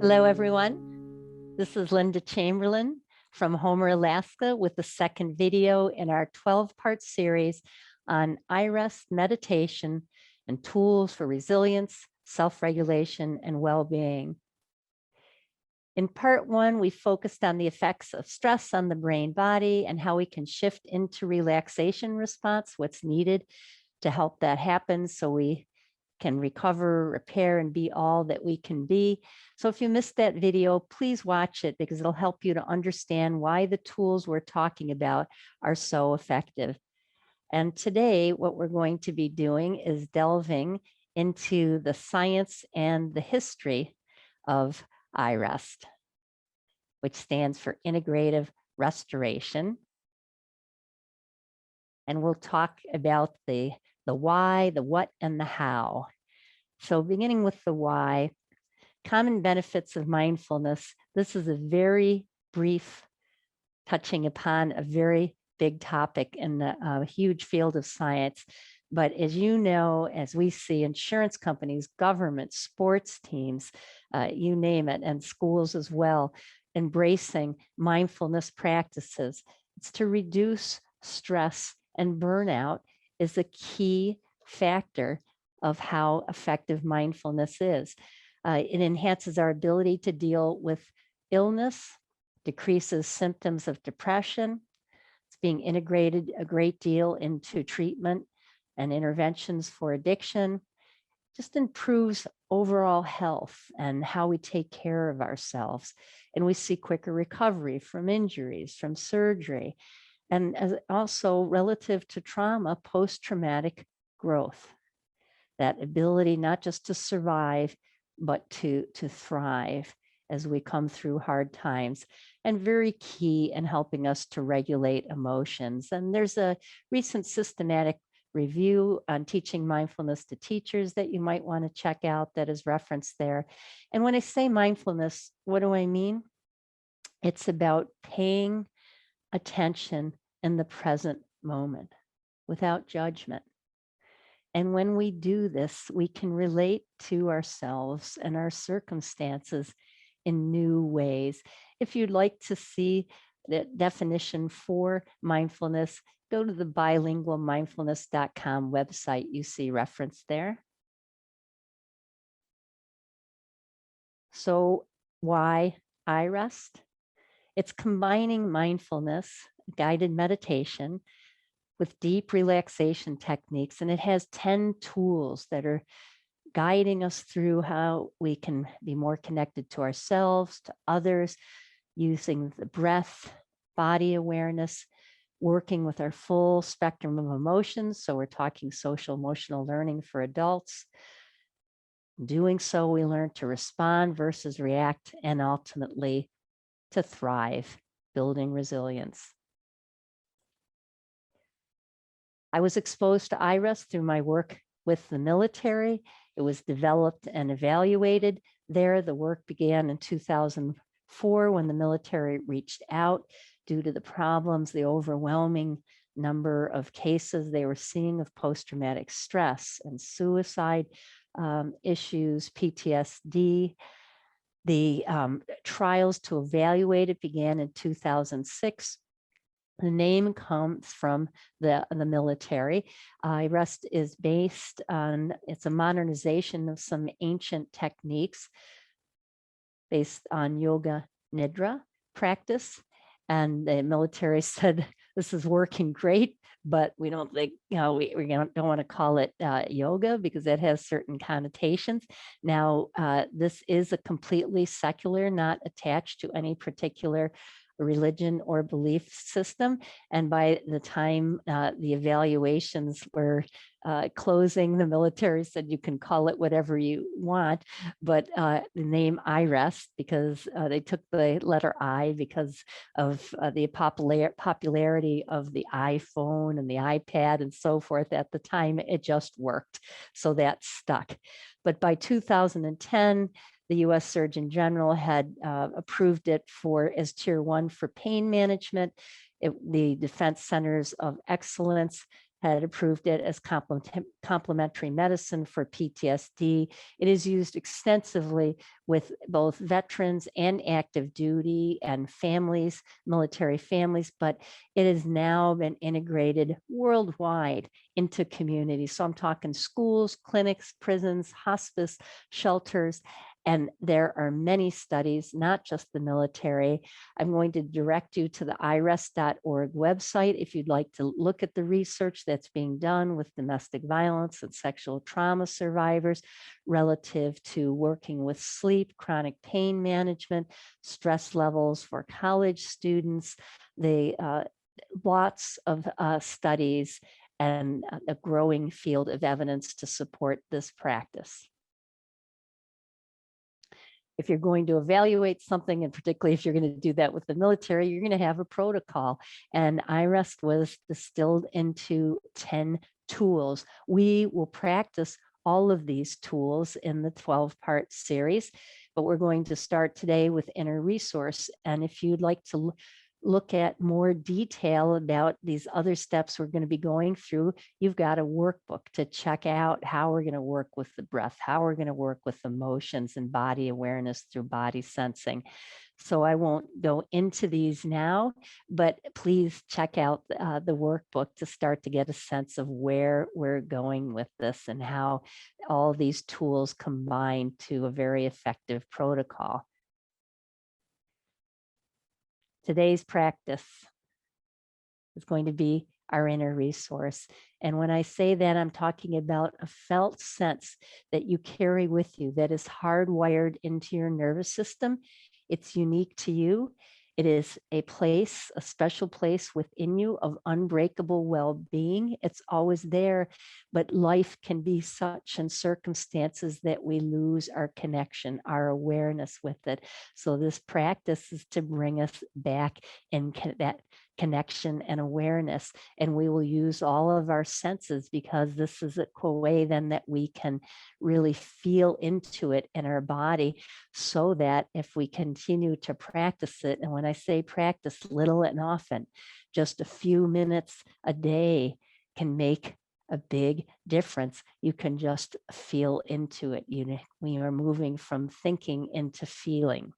Hello, everyone. This is Linda Chamberlain from Homer, Alaska, with the second video in our 12-part series on iRest meditation and tools for resilience, self-regulation, and well-being. In part one, we focused on the effects of stress on the brain body and how we can shift into relaxation response, what's needed to help that happen so we can recover, repair, and be all that we can be. So if you missed that video, please watch it because it'll help you to understand why the tools we're talking about are so effective. And today, what we're going to be doing is delving into the science and the history of iRest, which stands for Integrative Restoration. And we'll talk about the why, the what, and the how. So beginning with the why, common benefits of mindfulness. This is a very brief touching upon a very big topic in the huge field of science. But as you know, as we see insurance companies, governments, sports teams, you name it, and schools as well, embracing mindfulness practices. It's to reduce stress, and burnout is a key factor of how effective mindfulness is. It enhances our ability to deal with illness, decreases symptoms of depression. It's being integrated a great deal into treatment and interventions for addiction. Just improves overall health and how we take care of ourselves. And we see quicker recovery from injuries, from surgery, and also relative to trauma, post-traumatic growth. That ability not just to survive, but to thrive as we come through hard times, and very key in helping us to regulate emotions. And there's a recent systematic review on teaching mindfulness to teachers that you might want to check out that is referenced there. And when I say mindfulness, what do I mean? It's about paying attention in the present moment without judgment. And when we do this, we can relate to ourselves and our circumstances in new ways. If you'd like to see the definition for mindfulness, go to the bilingualmindfulness.com website. You see reference there. So why iRest? It's combining mindfulness, guided meditation, with deep relaxation techniques. And it has 10 tools that are guiding us through how we can be more connected to ourselves, to others, using the breath, body awareness, working with our full spectrum of emotions. So we're talking social emotional learning for adults. Doing so, we learn to respond versus react, and ultimately to thrive, building resilience. I was exposed to iRest through my work with the military. It was developed and evaluated there. The work began in 2004 when the military reached out due to the problems, the overwhelming number of cases they were seeing of post-traumatic stress and suicide issues, PTSD. The trials to evaluate it began in 2006. The name comes from the military. iRest is based on, it's a modernization of some ancient techniques based on yoga nidra practice. And the military said, this is working great, but we don't think, we don't want to call it yoga because it has certain connotations. Now, this is a completely secular, not attached to any particular religion or belief system. And by the time the evaluations were closing, the military said you can call it whatever you want, but the name iRest, because they took the letter I because of the popularity of the iPhone and the iPad and so forth at the time, it just worked. So that stuck. But by 2010, the US Surgeon General had approved it as Tier 1 for pain management. The Defense Centers of Excellence had approved it as complementary medicine for PTSD. It is used extensively with both veterans and active duty and families, military families, but it has now been integrated worldwide into communities. So I'm talking schools, clinics, prisons, hospice, shelters, and there are many studies, not just the military. I'm going to direct you to the iRest.org website if you'd like to look at the research that's being done with domestic violence and sexual trauma survivors relative to working with sleep, chronic pain management, stress levels for college students, the lots of studies and a growing field of evidence to support this practice. If you're going to evaluate something, and particularly if you're going to do that with the military, you're going to have a protocol. And iRest was distilled into 10 tools. We will practice all of these tools in the 12-part series, but we're going to start today with inner resource. And if you'd like to look at more detail about these other steps we're going to be going through, you've got a workbook to check out how we're going to work with the breath, how we're going to work with emotions and body awareness through body sensing. So I won't go into these now, but please check out the workbook to start to get a sense of where we're going with this and how all these tools combine to a very effective protocol. Today's practice is going to be our inner resource. And when I say that, I'm talking about a felt sense that you carry with you that is hardwired into your nervous system. It's unique to you. It is a place, a special place within you of unbreakable well-being. It's always there, but life can be such in circumstances that we lose our connection, our awareness with it. So this practice is to bring us back in that connection and awareness. And we will use all of our senses because this is a way then that we can really feel into it in our body so that if we continue to practice it, and when I say practice little and often, just a few minutes a day can make a big difference. You can just feel into it. We are moving from thinking into feeling.